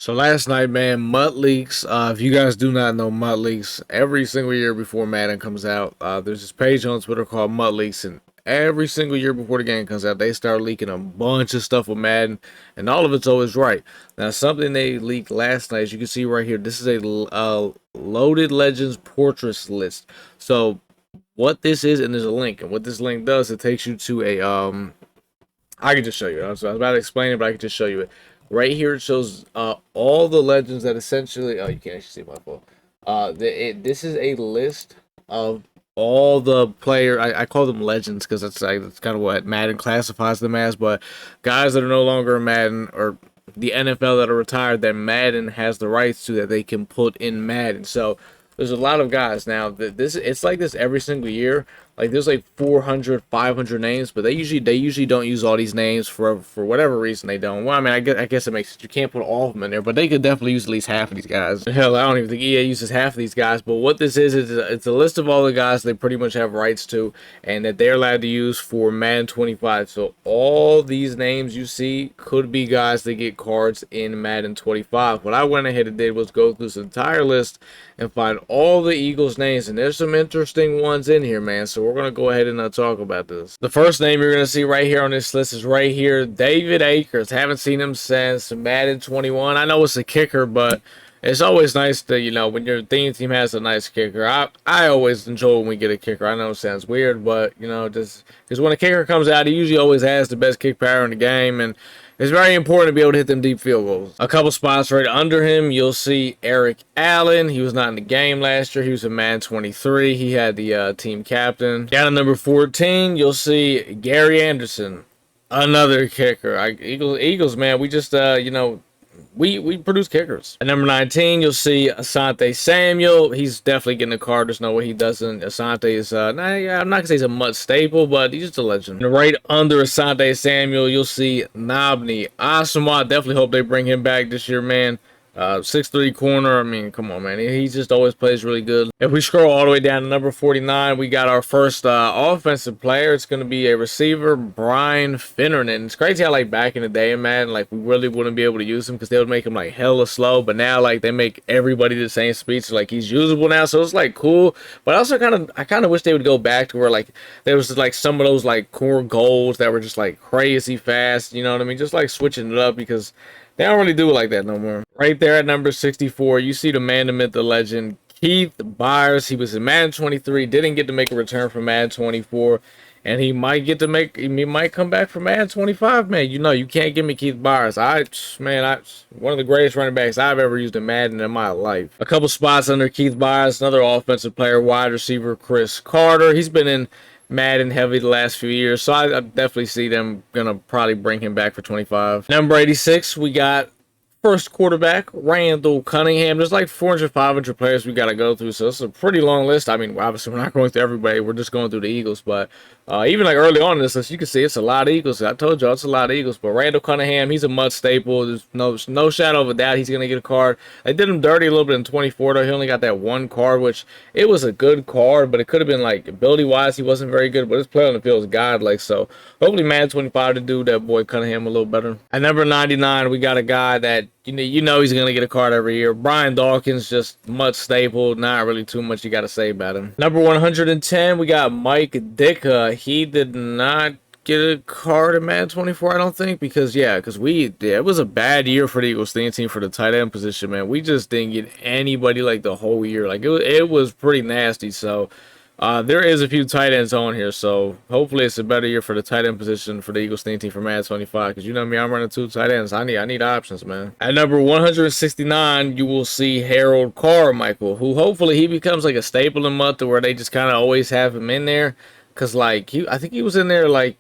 So last night, man, Mutt Leaks. If you guys do not know Mutt Leaks, every single year before Madden comes out, there's this page on Twitter called Mutt Leaks, and every single year before the game comes out, they start leaking a bunch of stuff with Madden, and all of it's always right. Now, something they leaked last night, as you can see right here, this is a loaded Legends portraits list. So what this is, and there's a link, and what this link does, it takes you to a I can just show you. I was about to explain it, but I can just show you it. Right here, it shows all the legends that essentially. Oh, you can't actually see my phone. This is a list of all the player. I call them legends because that's kind of what Madden classifies them as. But guys that are no longer in Madden or the NFL that are retired that Madden has the rights to that they can put in Madden. So there's a lot of guys now. It's like this every single year. Like there's like 400, 500 names, but they usually don't use all these names for whatever reason they don't. Well, I mean, I guess it makes sense. You can't put all of them in there, but they could definitely use at least half of these guys. Hell, I don't even think EA uses half of these guys. But what this is it's a list of all the guys they pretty much have rights to, and that they're allowed to use for Madden 25. So all these names you see could be guys that get cards in Madden 25. What I went ahead and did was go through this entire list and find all the Eagles names, and there's some interesting ones in here, man. So we're going to go ahead and talk about this. The first name you're going to see right here on this list is right here, David Akers. Haven't seen him since Madden 21. I know it's a kicker, but it's always nice to, when your theme team has a nice kicker. I always enjoy when we get a kicker. I know it sounds weird, but, just because when a kicker comes out, he usually always has the best kick power in the game, and it's very important to be able to hit them deep field goals. A couple spots right under him, you'll see Eric Allen. He was not in the game last year. He was in Madden 23. He had the team captain. Down at number 14, you'll see Gary Anderson, another kicker. Eagles, man, we just, we produce kickers. At number 19, you'll see Asante Samuel. He's definitely getting a card. There's no way he doesn't. Asante is, I'm not going to say he's a Mutt staple, but he's just a legend. And right under Asante Samuel, you'll see Nabni Asamoah. Definitely hope they bring him back this year, man. 6'3" corner. I mean, come on, man. He just always plays really good. If we scroll all the way down to number 49, we got our first offensive player. It's going to be a receiver, Brian Finnernan. It's crazy how, like, back in the day, man, like, we really wouldn't be able to use him because they would make him, like, hella slow. But now, like, they make everybody the same speed. So, like, he's usable now. So it's, like, cool. But I also I kind of wish they would go back to where, like, there was, like, some of those, like, core goals that were just, like, crazy fast. You know what I mean? Just, like, switching it up because they don't really do it like that no more. Right there at number 64, you see the man, the myth, the legend, Keith Byars. He was in Madden 23, didn't get to make a return from Madden 24, and he might come back from Madden 25, man. You can't give me Keith Byars. One of the greatest running backs I've ever used in Madden in my life. A couple spots under Keith Byars, another offensive player, wide receiver, Chris Carter. He's been in Madden heavy the last few years, so I definitely see them gonna probably bring him back for 25. Number 86, we got first quarterback, Randall Cunningham. There's like 400, 500 players we got to go through, so it's a pretty long list. I mean, obviously, we're not going through everybody. We're just going through the Eagles, but even like early on in this list, you can see it's a lot of Eagles. I told y'all it's a lot of Eagles, but Randall Cunningham, he's a Mutt staple. There's no shadow of a doubt he's going to get a card. They did him dirty a little bit in 24, though. He only got that one card, which it was a good card, but it could have been like ability-wise, he wasn't very good, but his play on the field was godlike, so hopefully Madden 25 to do that boy Cunningham a little better. At number 99, we got a guy that you know he's going to get a card every year. Brian Dawkins, just Mutt staple. Not really too much you got to say about him. Number 110, we got Mike Ditka. He did not get a card in Madden 24, I don't think, because it was a bad year for the Eagles team for the tight end position, man. We just didn't get anybody like the whole year. Like it was pretty nasty. So there is a few tight ends on here, so hopefully it's a better year for the tight end position for the Eagles team for Madden 25, because you know me, I'm running 2 tight ends. I need options, man. At number 169, you will see Harold Carmichael, who hopefully he becomes like a staple in Mutt to where they just kind of always have him in there, because like I think he was in there like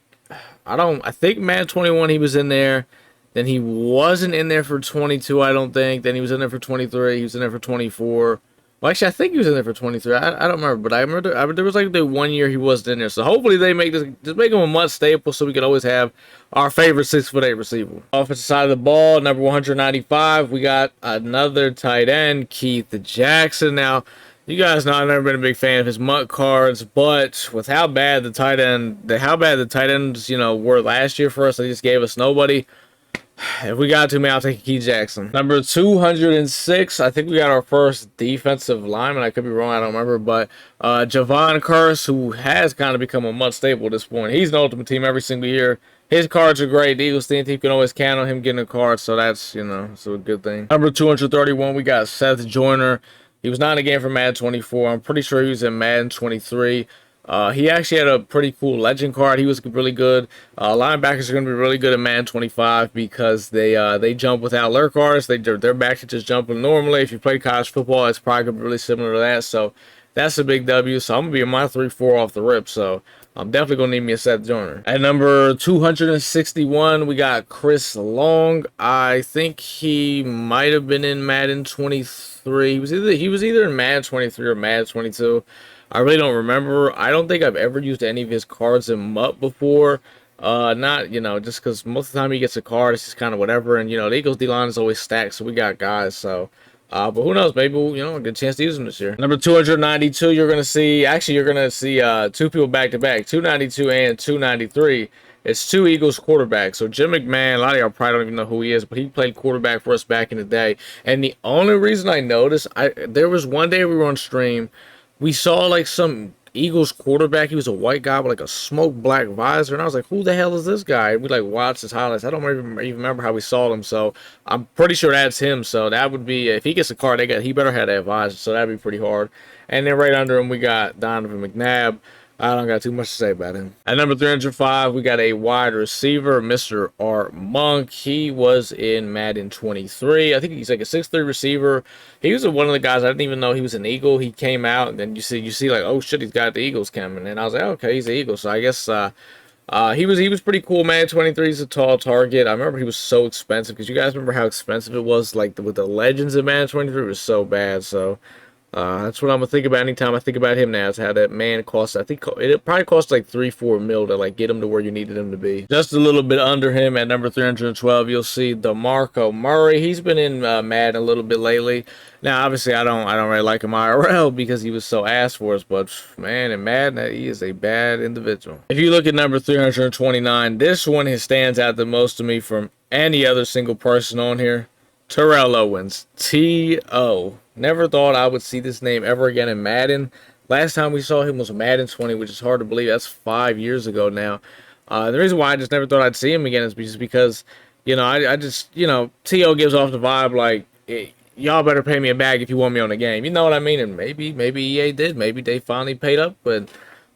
I think Madden 21 he was in there. Then he wasn't in there for 22, I don't think. Then he was in there for 23. He was in there for 24. Well, actually, I think he was in there for 23. I don't remember, but I remember there was like the 1 year he wasn't in there. So hopefully they make him a Mutt staple so we can always have our favorite 6'8" receiver. Offensive side of the ball, number 195, we got another tight end, Keith Jackson. Now, you guys know I've never been a big fan of his Mutt cards, but with how bad the tight ends, were last year for us, they just gave us nobody. If we got to, man, I'll take Key Jackson. Number 206, I think we got our first defensive lineman. I could be wrong, I don't remember. But Javon Curse, who has kind of become a must staple at this point. He's an ultimate team every single year. His cards are great. The Eagles team can always count on him getting a card, so that's, it's a good thing. Number 231, we got Seth Joyner. He was not in a game for Madden 24. I'm pretty sure he was in Madden 23. He actually had a pretty cool legend card. He was really good. Linebackers are going to be really good at Madden 25 because they jump without lurk cards. Their backs are just jumping normally. If you play college football, it's probably going to be really similar to that. So that's a big W. So I'm going to be in my 3-4 off the rip. So I'm definitely going to need me a Seth Joyner. At number 261, we got Chris Long. I think he might have been in Madden 23. He was either in Madden 23 or Madden 22. I really don't remember. I don't think I've ever used any of his cards in MUT before. Not, just because most of the time he gets a card, it's just kind of whatever. And, the Eagles D-line is always stacked, so we got guys. So, but who knows? Maybe we'll, get a chance to use them this year. Number 292, you're going to see two people back-to-back, 292 and 293. It's two Eagles quarterbacks. So Jim McMahon, a lot of y'all probably don't even know who he is, but he played quarterback for us back in the day. And the only reason I noticed, there was one day we were on stream, we saw like some Eagles quarterback. He was a white guy with like a smoke black visor, and I was like, "Who the hell is this guy?" And we like watched his highlights. I don't even remember how we saw him, so I'm pretty sure that's him. So that would be, if he gets a card, he better have that visor. So that'd be pretty hard. And then right under him, we got Donovan McNabb. I don't got too much to say about him. At number 305, we got a wide receiver, Mr. Art Monk. He was in Madden 23. I think he's like a 6'3" receiver. He was one of the guys, I didn't even know he was an Eagle. He came out, and then you see like, oh shit, he's got the Eagles coming. And I was like, okay, he's an Eagle. So I guess he was pretty cool. Madden 23 is a tall target. I remember he was so expensive, because you guys remember how expensive it was, like with the Legends of Madden 23. It was so bad. So that's what I'm gonna think about anytime I think about him now. Is how that man cost. I think it probably cost like 3-4 mil to like get him to where you needed him to be. Just a little bit under him at number 312, you'll see DeMarco Murray. He's been in Madden a little bit lately. Now, obviously, I don't really like him IRL because he was so ass for us. But man, in Madden, he is a bad individual. If you look at number 329, this one stands out the most to me from any other single person on here. Terrell Owens, T.O. Never thought I would see this name ever again in Madden. Last time we saw him was Madden 20, which is hard to believe. That's 5 years ago now. The reason why I just never thought I'd see him again is just because, I just, T.O. gives off the vibe like, y'all better pay me a bag if you want me on the game. You know what I mean? And maybe EA did. Maybe they finally paid up, but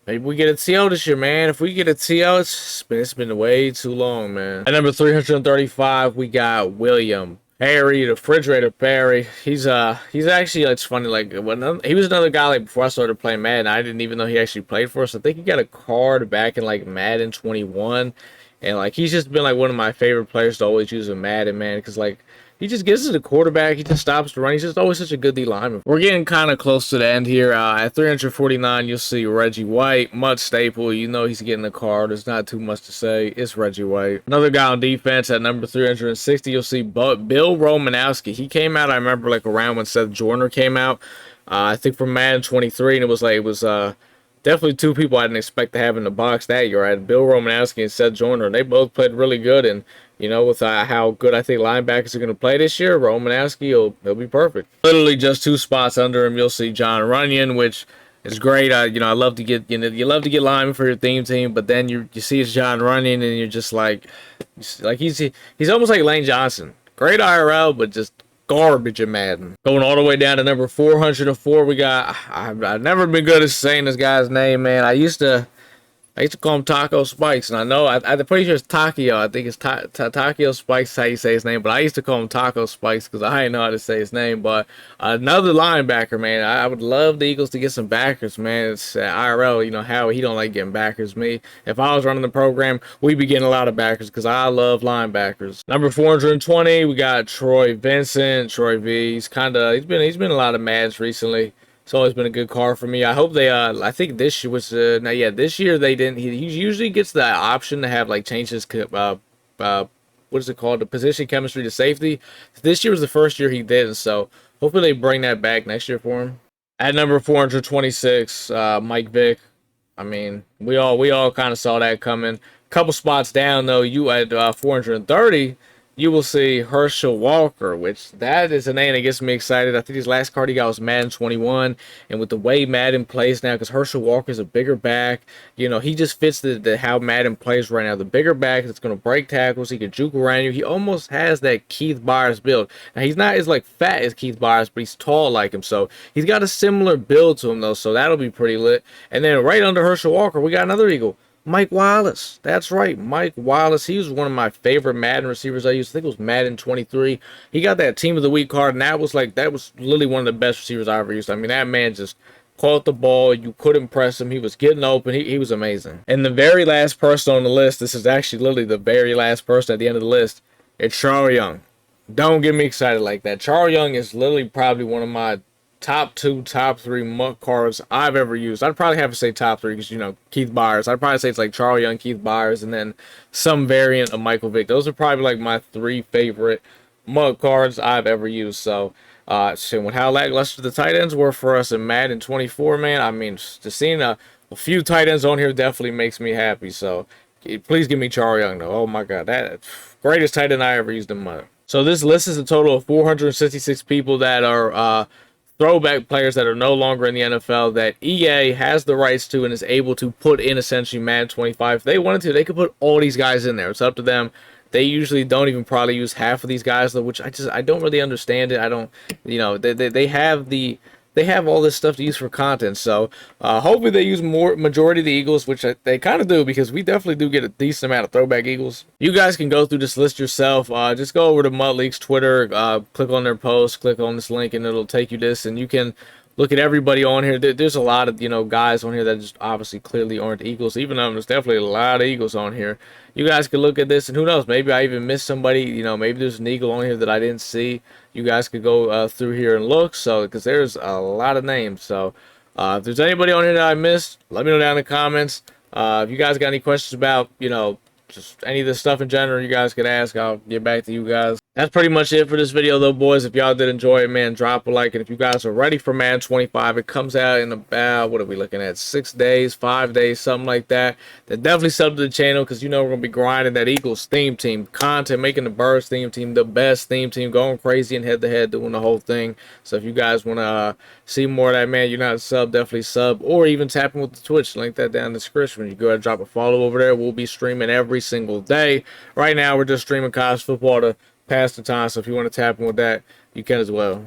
maybe we get a TO this year, man. If we get a TO, it's been way too long, man. At number 335, we got William Perry, the refrigerator Perry. He's actually, it's funny, like he was another guy like before I started playing Madden. I didn't even know he actually played for us. I think he got a card back in like Madden 21, and like he's just been like one of my favorite players to always use in Madden, man, because like he just gets to the quarterback. He just stops the run. He's just always such a good D lineman. We're getting kind of close to the end here. At 349, you'll see Reggie White, much staple. You know he's getting the card. There's not too much to say. It's Reggie White. Another guy on defense at number 360, you'll see Bill Romanowski. He came out, I remember, like around when Seth Joyner came out. I think from Madden 23, and it was definitely two people I didn't expect to have in the box that year. I had Bill Romanowski and Seth Joyner, and they both played really good. And with how good I think linebackers are going to play this year, Romanowski, he'll be perfect. Literally just 2 spots under him, you'll see John Runyon, which is great. I love to get you love to get linemen for your theme team, but then you see it's John Runyon, and you're just like he's almost like Lane Johnson. Great IRL, but just garbage in Madden. Going all the way down to number 404, we got, I've never been good at saying this guy's name, man. I used to call him Taco Spikes, and I know, I'm pretty sure it's Takio. I think it's Takio Spikes, how you say his name, but I used to call him Taco Spikes because I didn't know how to say his name. But another linebacker, man. I would love the Eagles to get some backers, man. It's IRL, how he don't like getting backers. Me, if I was running the program, we'd be getting a lot of backers because I love linebackers. Number 420, we got Troy Vincent. Troy V. He's been a lot of Mads recently. It's always been a good car for me. I hope they, I think this year was, this year they didn't. He usually gets the option to have, like, change his, what is it called? The position chemistry to safety. This year was the first year he didn't, so hopefully they bring that back next year for him. At number 426, Mike Vick. I mean, we all kind of saw that coming. Couple spots down, though. You at 430, you will see Herschel Walker, which that is a name that gets me excited. I think his last card he got was Madden 21, and with the way Madden plays now, because Herschel Walker is a bigger back, he just fits the how Madden plays right now. The bigger back that's going to break tackles, he can juke around you. He almost has that Keith Byars build. Now he's not as like fat as Keith Byars, but he's tall like him, so he's got a similar build to him though. So that'll be pretty lit. And then right under Herschel Walker, we got another Eagle. Mike Wallace. That's right, Mike Wallace. He was one of my favorite Madden receivers I used. I think it was Madden 23. He got that Team of the Week card, and that was literally one of the best receivers I ever used. I mean, that man just caught the ball. You couldn't press him. He was getting open. He was amazing. And the very last person on the list, this is actually literally the very last person at the end of the list, it's Charles Young. Don't get me excited like that. Charles Young is literally probably one of my top 2, top 3 muck cards I've ever used. I'd probably have to say top 3 because, Keith Byars. I'd probably say it's like Charles Young, Keith Byars, and then some variant of Michael Vick. Those are probably like my 3 favorite muck cards I've ever used. So, with how lackluster the tight ends were for us in Madden 24, man, I mean, just seeing a few tight ends on here definitely makes me happy. So, please give me Charles Young, though. Oh, my God. That greatest tight end I ever used in Madden. So, this list is a total of 466 people that are throwback players that are no longer in the NFL that EA has the rights to and is able to put in essentially Madden 25. If they wanted to, they could put all these guys in there. It's up to them. They usually don't even probably use half of these guys, though, which I don't really understand it. I don't, they have all this stuff to use for content. So hopefully they use majority of the Eagles, which they kind of do because we definitely do get a decent amount of throwback Eagles. You guys can go through this list yourself. Just go over to Mutt League's Twitter, click on their post, click on this link, and it'll take you this, and you can look at everybody on here. There's a lot of guys on here that just obviously clearly aren't Eagles. Even though there's definitely a lot of Eagles on here. You guys can look at this, and who knows? Maybe I even missed somebody. Maybe there's an Eagle on here that I didn't see. You guys could go through here and look. So because there's a lot of names. So if there's anybody on here that I missed, let me know down in the comments. If you guys got any questions about just any of this stuff in general, you guys could ask. I'll get back to you guys. That's pretty much it for this video, though, boys. If y'all did enjoy it, man, drop a like. And if you guys are ready for Madden 25, it comes out in about, what are we looking at, 6 days, 5 days, something like that. Then definitely sub to the channel because we're going to be grinding that Eagles theme team content, making the Birds theme team the best theme team, going crazy and head-to-head, doing the whole thing. So if you guys want to see more of that, man, you're not a sub, definitely sub. Or even tap in with the Twitch. Link that down in the description. You go ahead and drop a follow over there. We'll be streaming every single day. Right now, we're just streaming college football to pass the time, so if you want to tap in with that, you can as well.